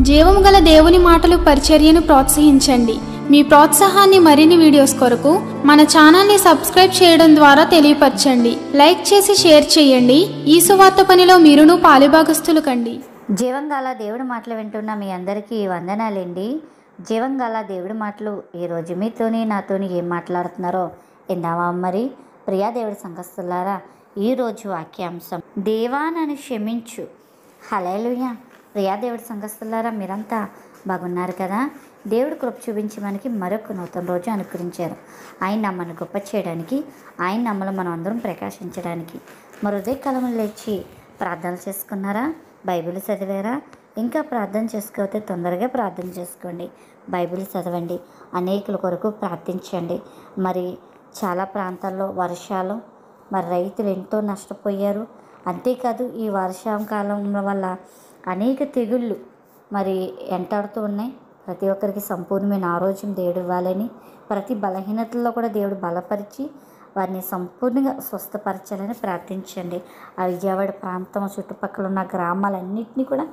జీవము గల దేవుని మాటలు పరిచర్యను ప్రోత్సహించండి. మీ ప్రోత్సాహాన్ని మరిన్ని వీడియోస్ కొరకు మన ఛానల్ని సబ్స్క్రైబ్ చేయడం ద్వారా తెలియపరచండి. లైక్ చేసి షేర్ చేయండి. ఈ సువార్త పనిలో మీరును పాలుభాగస్తులు కండి. జీవంగల దేవుడి మాటలు వింటున్న మీ అందరికీ వందనాలండి. జీవంగల దేవుడి మాటలు ఈరోజు మీతోని నాతోని ఏం మాట్లాడుతున్నారో విందామా? మరి ప్రియా దేవుడి సంఘస్థులారా, ఈరోజు వాక్యాంశం దేవా నన్ను క్షమించు. హల్లెలూయా. ప్రియా దేవుడి సంఘస్థులారా, మీరంతా బాగున్నారు కదా? దేవుడు కృప చూపించి మనకి మరొక నూతన రోజు అనుగ్రహించారు. ఆయన నమ్మను గొప్ప చేయడానికి, ఆయన నమ్మలు మనం అందరం ప్రకాశించడానికి. మరి ఉదయ కాలంలో లేచి ప్రార్థనలు చేసుకున్నారా? బైబిల్ చదివారా? ఇంకా ప్రార్థన చేసుకోతే తొందరగా ప్రార్థన చేసుకోండి. బైబిల్ చదవండి. అనేకుల కొరకు ప్రార్థించండి. మరి చాలా ప్రాంతాల్లో వర్షాలు, మరి రైతులు ఎంతో నష్టపోయారు. అంతేకాదు, ఈ వర్షాకాలం వల్ల అనేక తెగుళ్ళు మరి వెంటాడుతూ ఉన్నాయి. ప్రతి ఒక్కరికి సంపూర్ణమైన ఆరోగ్యం దేవుడు ఇవ్వాలని, ప్రతి బలహీనతల్లో కూడా దేవుడు బలపరిచి వారిని సంపూర్ణంగా స్వస్థపరచాలని ప్రార్థించండి. ఆ విజయవాడ ప్రాంతం చుట్టుపక్కల ఉన్న గ్రామాలన్నింటినీ కూడా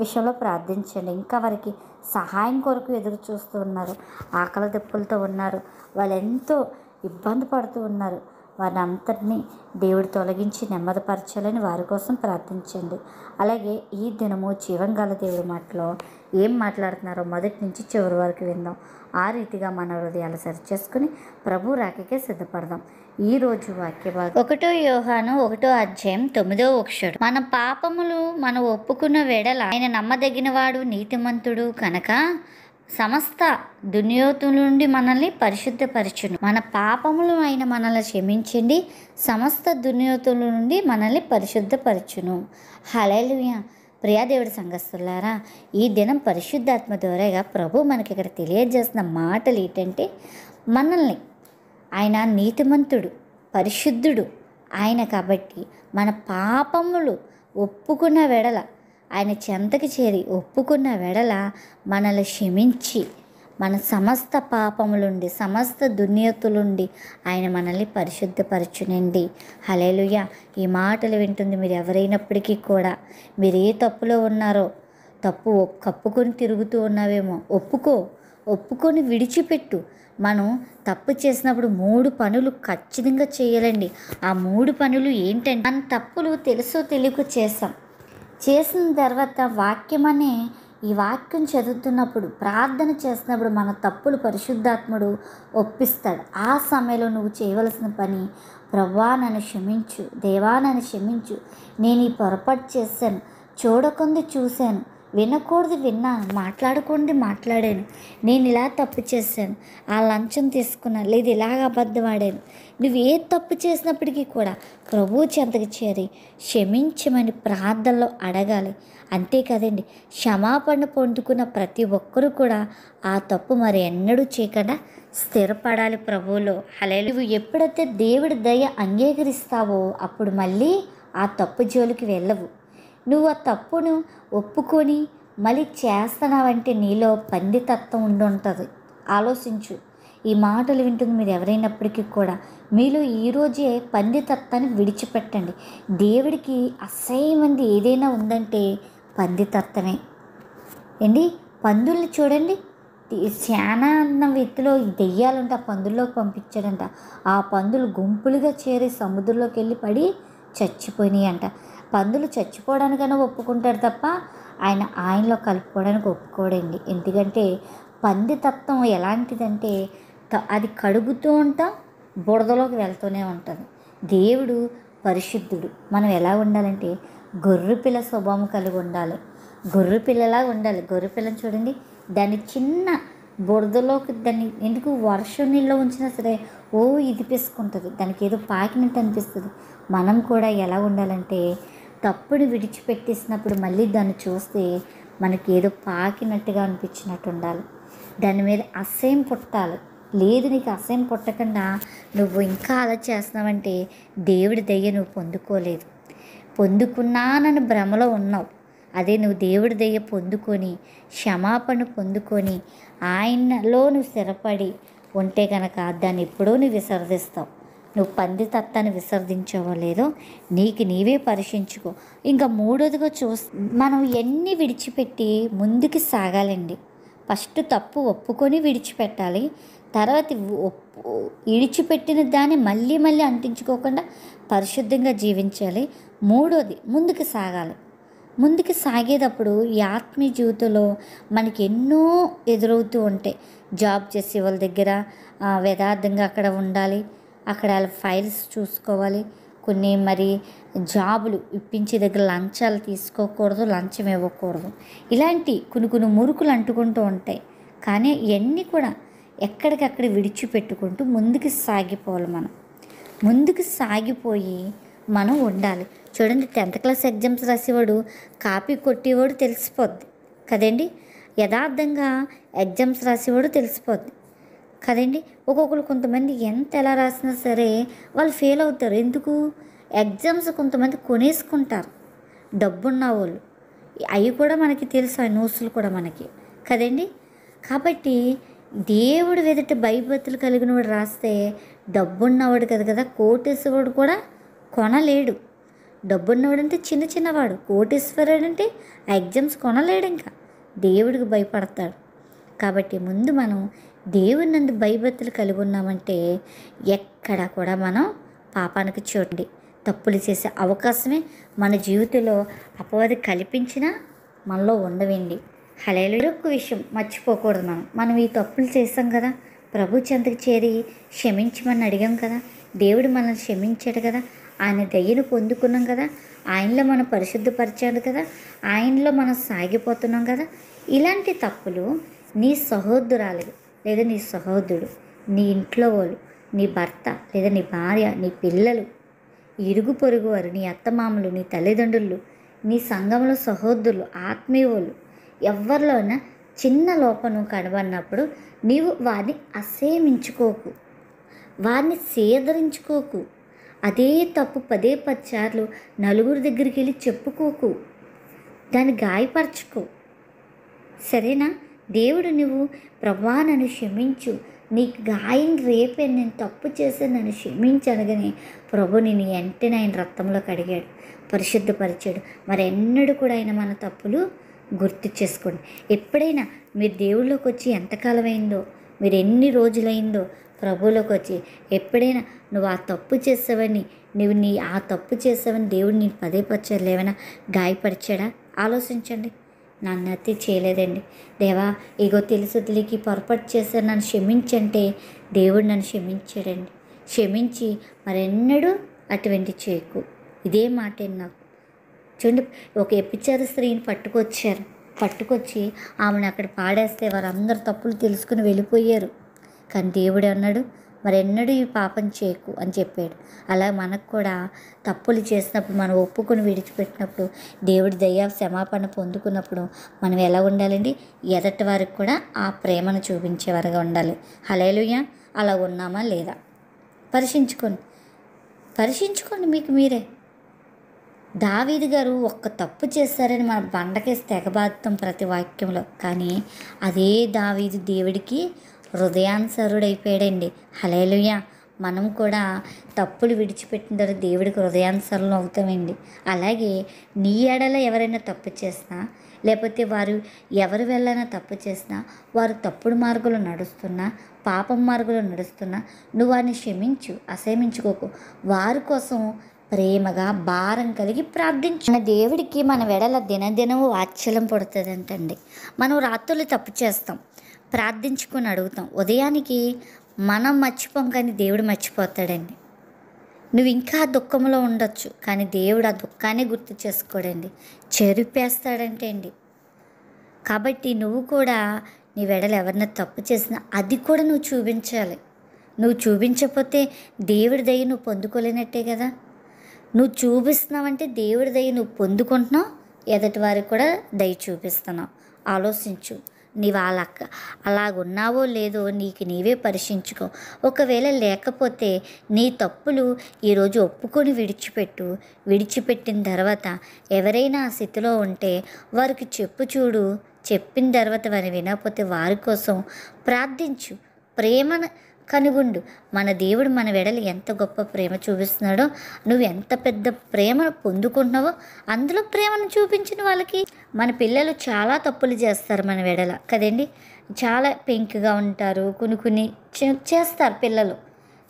విషయంలో ప్రార్థించండి. ఇంకా వారికి సహాయం కొరకు ఎదురు చూస్తూ ఉన్నారు. ఆకలి దెప్పులతో ఉన్నారు. వాళ్ళు ఎంతో ఇబ్బంది పడుతూ ఉన్నారు. వారిని అంతటినీ దేవుడు తొలగించి నెమ్మదిపరచాలని వారి కోసం ప్రార్థించండి. అలాగే ఈ దినము జీవంగల దేవుడి మాటలో ఏం మాట్లాడుతున్నారో మొదటి నుంచి చివరి వరకు విందాం. ఆ రీతిగా మన హృదయాలు సరిచేసుకుని ప్రభు రాకకే సిద్ధపడదాం. ఈరోజు వాక్య భాగం 1 యోహాను 1:9. మన పాపములు మనం ఒప్పుకున్న వెడల ఆయన నమ్మదగిన వాడు నీతిమంతుడు కనుక సమస్త దుర్నీతుల నుండి మనల్ని పరిశుద్ధపరచును. మన పాపములు ఆయన మనల్ని క్షమించండి, సమస్త దుర్నీతుల నుండి మనల్ని పరిశుద్ధపరచును. హల్లెలూయా. ప్రియాదేవుడి సంఘస్థులారా, ఈ దినం పరిశుద్ధాత్మ ద్వారాగా ప్రభు మనకి ఇక్కడ తెలియజేస్తున్న మాటలు ఏంటంటే, మనల్ని ఆయన నీతిమంతుడు, పరిశుద్ధుడు ఆయన కాబట్టి మన పాపములు ఒప్పుకున్న వెడల, ఆయన చెంతకి చేరి ఒప్పుకున్న వెడల మనల్ని క్షమించి మన సమస్త పాపములుండి, సమస్త దుర్నీతులుండి ఆయన మనల్ని పరిశుద్ధపరచునండి. హల్లెలూయా. ఈ మాటలు వింటుంది మీరు ఎవరైనప్పటికీ కూడా, మీరు ఏ తప్పులో ఉన్నారో, తప్పు కప్పుకొని తిరుగుతూ ఉన్నావేమో, ఒప్పుకొని విడిచిపెట్టు. మనం తప్పు చేసినప్పుడు 3 పనులు ఖచ్చితంగా చేయాలండి. ఆ 3 పనులు ఏంటంటే, మన తప్పులు తెలుసో తెలియక చేసిన తర్వాత వాక్యం అనే ఈ వాక్యం చదువుతున్నప్పుడు, ప్రార్థన చేస్తున్నప్పుడు మన తప్పులు పరిశుద్ధాత్ముడు ఒప్పిస్తాడు. ఆ సమయంలో నువ్వు చేయవలసిన పని, ప్రభువా నన్ను క్షమించు, దేవా నన్ను క్షమించు, నేను ఈ పొరపాటు చేశాను, చూడకుంది చూశాను, వినకూడదు విన్నాను, మాట్లాడకూడదు మాట్లాడాను, నేను ఇలా తప్పు చేశాను, ఆ లంచం తీసుకున్నాను, లేదు ఇలాగ అబద్ధం ఆడాను. నువ్వు ఏ తప్పు చేసినప్పటికీ కూడా ప్రభువు చెంతకు చేరి క్షమించమని ప్రార్థనలో అడగాలి. అంతే కదండి, క్షమాపణ పొందుకున్న ప్రతి ఒక్కరూ కూడా ఆ తప్పు మరి ఎన్నడూ చేయకుండా స్థిరపడాలి ప్రభువులో. హల్లెలూయా. నువ్వు ఎప్పుడైతే దేవుడి దయ అంగీకరిస్తావో అప్పుడు మళ్ళీ ఆ తప్పు జోలికి వెళ్ళవు. నువ్వు ఆ తప్పును ఒప్పుకొని మళ్ళీ చేస్తున్నావంటే నీలో పండితత్వం ఉంటుంది. ఆలోచించు. ఈ మాటలు వింటుంది మీరు ఎవరైనప్పటికీ కూడా మీలో ఈరోజే పండితత్వాన్ని విడిచిపెట్టండి. దేవుడికి అసహ్యమైనది ఏదైనా ఉందంటే పండితత్వమే ఏంటి. పందుల్ని చూడండి, చాలా అన్న వ్యక్తిలో దెయ్యాలంట ఆ పందుల్లోకి పంపించాడంట. ఆ పందులు గుంపులుగా చేరి సముద్రంలోకి వెళ్ళి పడి చచ్చిపోయినాయి అంట. పందులు చచ్చిపోవడానికైనా ఒప్పుకుంటాడు తప్ప ఆయనలో కలుపుకోవడానికి ఒప్పుకోడండి. ఎందుకంటే పందితత్వం ఎలాంటిదంటే, అది కడుగుతూ ఉంటా బురదలోకి వెళ్తూనే ఉంటుంది. దేవుడు పరిశుద్ధుడు. మనం ఎలా ఉండాలంటే గొర్రెపిల్ల స్వభావం కలిగి ఉండాలి. గొర్రెపిల్లలా ఉండాలి. గొర్రెపిల్లని చూడండి, దాన్ని చిన్న బురదలోకి, దాన్ని ఎందుకు వర్షం నీళ్ళలో ఉంచినా సరే ఇది పిసుకుంటుంది, దానికి ఏదో పాకినట్టు అనిపిస్తుంది. మనం కూడా ఎలా ఉండాలంటే, తప్పుని విడిచిపెట్టేసినప్పుడు మళ్ళీ దాన్ని చూస్తే మనకి ఏదో పాకినట్టుగా అనిపించినట్టు ఉండాలి. దాని మీద అసహ్యం పుట్టాలి. లేదు, నీకు అసహ్యం పుట్టకుండా నువ్వు ఇంకా అలా చేస్తున్నావంటే దేవుడి దయ నువ్వు పొందుకోలేదు. పొందుకున్నానని భ్రమలో ఉన్నావు. అదే నువ్వు దేవుడి దయ పొందుకొని క్షమాపణ పొందుకొని ఆయనలో నువ్వు స్థిరపడి ఉంటే కనుక దాన్ని ఎప్పుడో నువ్వు విసర్జిస్తావు. నువ్వు పందితత్వాన్ని విసర్జించావో లేదో నీకు నీవే పరీక్షించుకో. ఇంకా మూడోదిగా మనం ఎన్ని విడిచిపెట్టి ముందుకు సాగాలండి. ఫస్ట్ తప్పు ఒప్పుకొని విడిచిపెట్టాలి. తర్వాత విడిచిపెట్టిన దాన్ని మళ్ళీ మళ్ళీ అంటించుకోకుండా పరిశుద్ధంగా జీవించాలి. మూడోది ముందుకు సాగాలి. ముందుకు సాగేటప్పుడు ఈ ఆత్మీయ జీవితంలో మనకి ఎన్నో ఎదురవుతూ ఉంటాయి. జాబ్ చేసే వాళ్ళ దగ్గర యథార్థంగా అక్కడ ఉండాలి, అక్కడ వాళ్ళ ఫైల్స్ చూసుకోవాలి. కొన్ని మరి జాబులు ఇప్పించే దగ్గర లంచాలు తీసుకోకూడదు, లంచం ఇవ్వకూడదు. ఇలాంటి కొన్ని మురుకులు అంటుకుంటూ ఉంటాయి. కానీ ఇవన్నీ కూడా ఎక్కడికక్కడ విడిచిపెట్టుకుంటూ ముందుకు సాగిపోవాలి. మనం ముందుకు సాగిపోయి మనం ఉండాలి. చూడండి, 10th క్లాస్ ఎగ్జామ్స్ రాసేవాడు కాపీ కొట్టేవాడు తెలిసిపోద్ది కదండి. యథార్థంగా ఎగ్జామ్స్ రాసేవాడు తెలిసిపోద్ది కదండి. కొంతమంది ఎలా రాసినా సరే వాళ్ళు ఫెయిల్ అవుతారు. ఎందుకు? ఎగ్జామ్స్ కొంతమంది కొనేసుకుంటారు, డబ్బున్న వాళ్ళు. అవి కూడా మనకి తెలుసు, ఆ న్యూస్లు కూడా మనకి కదండి. కాబట్టి దేవుడు ఎదుట భయభక్తులు కలిగిన వాడు రాస్తే డబ్బున్నవాడు కదా, కోటేశ్వరుడు కూడా కొనలేడు. డబ్బున్నవాడు అంటే చిన్నవాడు, కోటేశ్వరుడు అంటే ఆ ఎగ్జామ్స్ కొనలేడు. ఇంకా దేవుడికి భయపడతాడు. కాబట్టి ముందు మనం దేవుని నందు భయభక్తులు కలిగి ఉన్నామంటే ఎక్కడ కూడా మనం పాపానికి చూడండి తప్పులు చేసే అవకాశమే మన జీవితంలో అపవాది కల్పించినా మనలో ఉండవండి. హల్లెలూయా. ఒక విషయం మర్చిపోకూడదు, మనం ఈ తప్పులు చేస్తాం కదా, ప్రభు చెంతకు చేరి క్షమించమని అడిగాం కదా, దేవుడు మనల్ని క్షమించాడు కదా, ఆయన దయ్యను పొందుకున్నాం కదా, ఆయనలో మనం పరిశుద్ధపరిచాడు కదా, ఆయనలో మనం సాగిపోతున్నాం కదా. ఇలాంటి తప్పులు నీ సహోదరురాలు లేదా నీ సహోదరుడు, నీ ఇంట్లో వాళ్ళు, నీ భర్త లేదా నీ భార్య, నీ పిల్లలు, ఇరుగు పొరుగు వారు, నీ అత్తమామలు, నీ తల్లిదండ్రులు, నీ సంఘంలో సహోదరులు, ఆత్మీయ వాళ్ళు, ఎవరిలోనైనా చిన్న లోపం కనబడినప్పుడు నీవు వారిని అసహ్యించుకోకు, వారిని సేదరించుకోకు. అదే తప్పు 10 సార్లు నలుగురి దగ్గరికి వెళ్ళి చెప్పుకోకు, దాన్ని గాయపరచుకో. సరేనా? దేవుడు నువ్వు ప్రభా నన్ను క్షమించు, నీకు గాయం రేపే, నేను తప్పు చేసి నన్ను క్షమించనగానే ప్రభు నేను వెంటనే ఆయన రక్తంలో కడిగాడు, పరిశుద్ధపరిచాడు. మరి ఎన్నడూ కూడా ఆయన మన తప్పులు గుర్తు చేసుకోండి. ఎప్పుడైనా మీరు దేవుళ్ళలోకి వచ్చి ఎంతకాలం అయిందో, మీరు ఎన్ని రోజులైందో ప్రభువులోకి వచ్చి ఎప్పుడైనా నువ్వు ఆ తప్పు చేసావని ఆ తప్పు చేసావని దేవుడు నేను 10 సార్లు ఏమైనా గాయపరిచాడా? ఆలోచించండి. నన్ను అతి చేయలేదండి. దేవా ఇగో తెలుసుదిలికి పొరపాటు చేశాను, నన్ను క్షమించంటే దేవుడు నన్ను క్షమించాడండి. క్షమించి మరెన్నడూ అటువంటి చేయకు. ఇదే మాట నాకు. చూడండి, ఒక వ్యభిచార స్త్రీని పట్టుకొచ్చి ఆమెను అక్కడ పాడేస్తే వారందరూ తప్పులు తెలుసుకుని వెళ్ళిపోయారు. కానీ దేవుడు అన్నాడు, మరెన్నడూ ఈ పాపం చేయకు అని చెప్పాడు. అలా మనకు కూడా తప్పులు చేసినప్పుడు మనం ఒప్పుకొని విడిచిపెట్టినప్పుడు దేవుడి దయ క్షమాపణ పొందుకున్నప్పుడు మనం ఎలా ఉండాలండి? ఎదటి వారికి కూడా ఆ ప్రేమను చూపించేవారుగా ఉండాలి. హల్లెలూయా. అలా ఉన్నామా లేదా పరీక్షించుకోండి మీకు మీరే. దావీదు గారు ఒక్క తప్పు చేశారని మన బండకేసి తెగబాదుతాం ప్రతి వాక్యంలో. కానీ అదే దావీదు దేవుడికి హృదయానుసరుడైపోయాడండి. హల్లెలూయా. మనం కూడా తప్పులు విడిచిపెట్టిన తర్వాత దేవుడికి హృదయానుసరులు అవుతామండి. అలాగే నీ ఎడల ఎవరైనా తప్పు చేసినా, లేకపోతే వారు ఎవరి వెళ్ళైనా తప్పు చేసినా, వారు తప్పుడు మార్గంలో నడుస్తున్నా, పాపం మార్గంలో నడుస్తున్నా నువ్వు వారిని క్షమించు, అసహ్యించుకోకు. వారి కోసం ప్రేమగా భారం కలిగి ప్రార్థించు. మన దేవుడికి మన వెడల దినదినము వాత్సల్యం పడుతుందంటండి. మనం రాత్రులు తప్పు చేస్తాం, ప్రార్థించుకొని అడుగుతాం. ఉదయానికి మనం మర్చిపోం, కానీ దేవుడు మర్చిపోతాడండి. నువ్వు ఇంకా దుఃఖంలో ఉండొచ్చు, కానీ దేవుడు ఆ దుఃఖాన్ని గుర్తు చేసుకోడండి, చెరిపేస్తాడంటే అండి. కాబట్టి నువ్వు కూడా నీ వెడలు ఎవరైనా తప్పు చేసినా అది కూడా నువ్వు చూపించాలి. నువ్వు చూపించకపోతే దేవుడి దయ నువ్వు పొందుకోలేనట్టే కదా. నువ్వు చూపిస్తున్నావంటే దేవుడి దయ నువ్వు పొందుకుంటున్నావు, ఎదుటి వారికి కూడా దయ చూపిస్తున్నావు. ఆలోచించు. నీవు అలాగున్నావో లేదో నీకు నీవే పరీక్షించుకో. ఒకవేళ లేకపోతే నీ తప్పులు ఈరోజు ఒప్పుకొని విడిచిపెట్టిన తర్వాత ఎవరైనా ఆ స్థితిలో ఉంటే వారికి చూడు. చెప్పిన తర్వాత వారిని వినకపోతే వారి కోసం ప్రార్థించు. ప్రేమను కనుగొండు. మన దేవుడు మన వెడలు ఎంత గొప్ప ప్రేమ చూపిస్తున్నాడో, నువ్వు ఎంత పెద్ద ప్రేమను పొందుకుంటున్నావో అందులో ప్రేమను చూపించిన వాళ్ళకి. మన పిల్లలు చాలా తప్పులు చేస్తారు మన వెడల కదండి. చాలా పెంకుగా ఉంటారు, కొన్ని చేస్తారు పిల్లలు.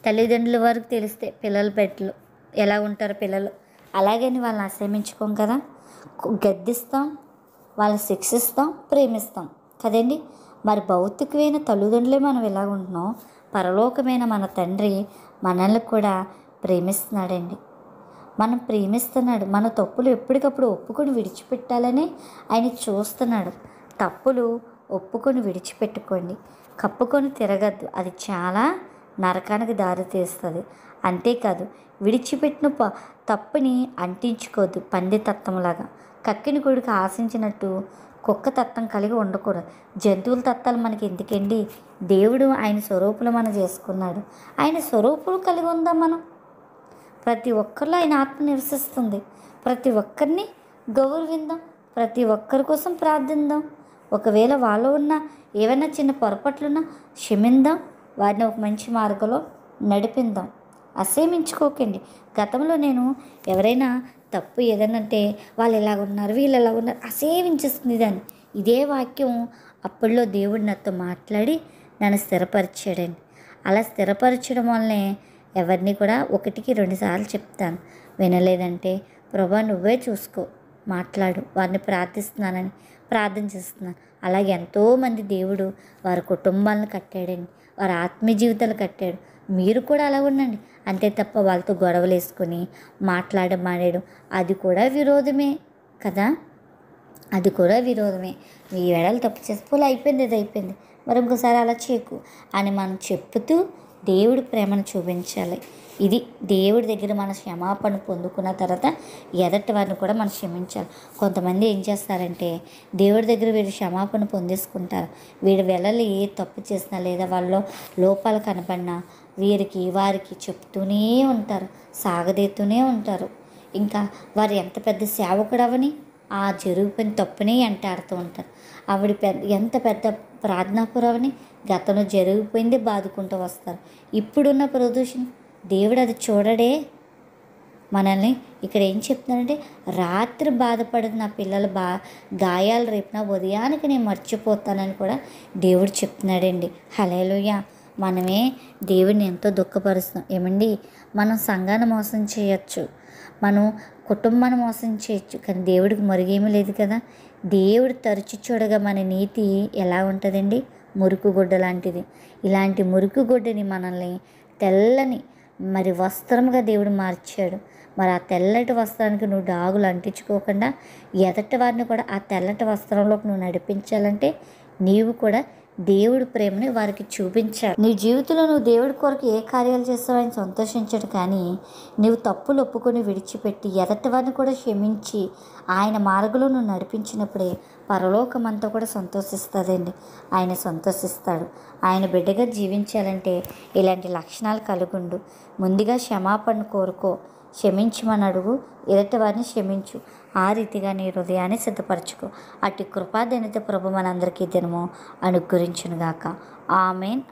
తల్లిదండ్రుల వరకు తెలిస్తే పిల్లలు పెట్టలు ఎలా ఉంటారు పిల్లలు. అలాగని వాళ్ళని అసహించుకోం కదా, గద్దిస్తాం, వాళ్ళని శిక్షిస్తాం, ప్రేమిస్తాం కదండి. మరి భౌతికమైన తల్లిదండ్రులే మనం ఎలా ఉంటున్నాం, పరలోకమైన మన తండ్రి మనల్ని కూడా ప్రేమిస్తున్నాడండి. మనం ప్రేమిస్తున్నాడు. మన తప్పులు ఎప్పటికప్పుడు ఒప్పుకొని విడిచిపెట్టాలని ఆయన చూస్తున్నాడు. తప్పులు ఒప్పుకొని విడిచిపెట్టుకోండి, కప్పుకొని తిరగద్దు, అది చాలా నరకానికి దారితీస్తుంది. అంతేకాదు, విడిచిపెట్టిన తప్పుని అంటించుకోవద్దు. పందితత్వంలాగా కక్కిన కొడుకు ఆశించినట్టు కుక్క తత్వం కలిగి ఉండకూడదు. జంతువుల తత్వాలు మనకి ఎందుకండి? దేవుడు ఆయన స్వరూపులు మనం చేసుకున్నాడు. ఆయన స్వరూపులు కలిగి ఉందాం మనం. ప్రతి ఒక్కరిలో ఆయన ఆత్మ నివసిస్తుంది. ప్రతి ఒక్కరిని గౌరవిందాం, ప్రతి ఒక్కరి కోసం ప్రార్థిద్దాం. ఒకవేళ వాళ్ళు ఉన్న ఏమైనా చిన్న పొరపాట్లున్నా క్షమిందాం, వారిని ఒక మంచి మార్గంలో నడిపిందాం. అసహ్యించుకోకండి. గతంలో నేను ఎవరైనా తప్పు ఏదనంటే వాళ్ళు ఎలా ఉన్నారు, వీళ్ళు ఎలా ఉన్నారు అసహ్యించేస్తుంది దాన్ని. ఇదే వాక్యం అప్పట్లో దేవుడు నాతో మాట్లాడి నన్ను స్థిరపరిచాడండి. అలా స్థిరపరచడం వల్లనే ఎవరిని కూడా 1-2 సార్లు చెప్తాను. వినలేదంటే ప్రభా నువ్వే చూసుకో, మాట్లాడు, వారిని ప్రార్థిస్తున్నానని ప్రార్థన చేస్తున్నాను. అలాగే ఎంతోమంది దేవుడు వారి కుటుంబాలను కట్టాడండి, వారి ఆత్మీయ జీవితాలు కట్టాడు. మీరు కూడా అలా ఉండండి. అంతే తప్ప వాళ్ళతో గొడవలు వేసుకొని మానేయడం అది కూడా విరోధమే కదా, అది కూడా విరోధమే. మీ వెడలు తప్పు చేసిపోలే, అయిపోయింది, ఇది అయిపోయింది, మరి ఇంకోసారి అలా చేయకు అని మనం చెప్పుతూ దేవుడి ప్రేమను చూపించాలి. ఇది దేవుడి దగ్గర మన క్షమాపణ పొందుకున్న తర్వాత ఎదటి వారిని కూడా మనం క్షమించాలి. కొంతమంది ఏం చేస్తారంటే దేవుడి దగ్గర వీడు క్షమాపణ పొందేసుకుంటారు. వీడి వెళ్ళలు ఏ తప్పు చేసినా లేదా వాళ్ళలో లోపాలు కనపడినా వారికి చెప్తూనే ఉంటారు, సాగదీతూనే ఉంటారు. ఇంకా వారు ఎంత పెద్ద సేవకుడు అవని ఆ జరిగిపోయిన తప్పునే వెంటాడుతూ ఉంటారు. ఆవిడ ఎంత పెద్ద ప్రార్థనాపురవని గతంలో జరిగిపోయింది బాదుకుంటూ వస్తారు. ఇప్పుడున్న ప్రదూషణ దేవుడు అది చూడడే. మనల్ని ఇక్కడ ఏం చెప్తున్నాడంటే, రాత్రి బాధపడిన నా పిల్లలు గాయాలు రేపిన ఉదయానికి నేను మర్చిపోతానని కూడా దేవుడు చెప్తున్నాడండి. హల్లెలూయా. మనమే దేవుడిని ఎంతో దుఃఖపరుస్తున్నాం. ఏమండి, మనం సంఘాన్ని మోసం చేయొచ్చు, మనం కుటుంబాన్ని మోసం చేయొచ్చు, కానీ దేవుడికి మరుగేమీ లేదు కదా. దేవుడు తరచు చూడగా మన నీతి ఎలా ఉంటుందండి? మురికి గుడ్డ లాంటిది. ఇలాంటి మురికి గుడ్డని మనల్ని తెల్లని వస్త్రముగా దేవుడు మార్చాడు. మరి ఆ తెల్లటి వస్త్రానికి నువ్వు డాగులు అంటించుకోకుండా ఎదటి వారిని కూడా ఆ తెల్లటి వస్త్రంలోకి నువ్వు నడిపించాలంటే నీవు కూడా దేవుడి ప్రేమని వారికి చూపించాలి. నీ జీవితంలో నువ్వు దేవుడి కొరకు ఏ కార్యాలు చేస్తావో ఆయన సంతోషించడు. కానీ నువ్వు తప్పులు ఒప్పుకొని విడిచిపెట్టి ఎదటి వారిని కూడా క్షమించి ఆయన మార్గంలో నువ్వు నడిపించినప్పుడే పరలోకం అంతా కూడా సంతోషిస్తుందండి. ఆయన సంతోషిస్తాడు. ఆయన బిడ్డగా జీవించాలంటే ఇలాంటి లక్షణాలు కలుగుండు. ముందుగా క్షమాపణ కోరుకో, క్షమించమని అడుగు, ఎదుటి వారిని క్షమించు. ఆ రీతిగా నీ హృదయాన్ని సిద్ధపరచుకో. అటు కృపాదైనత ప్రభు మనందరికీ దినము అనుగ్రహించునుగాక. ఆమేన్.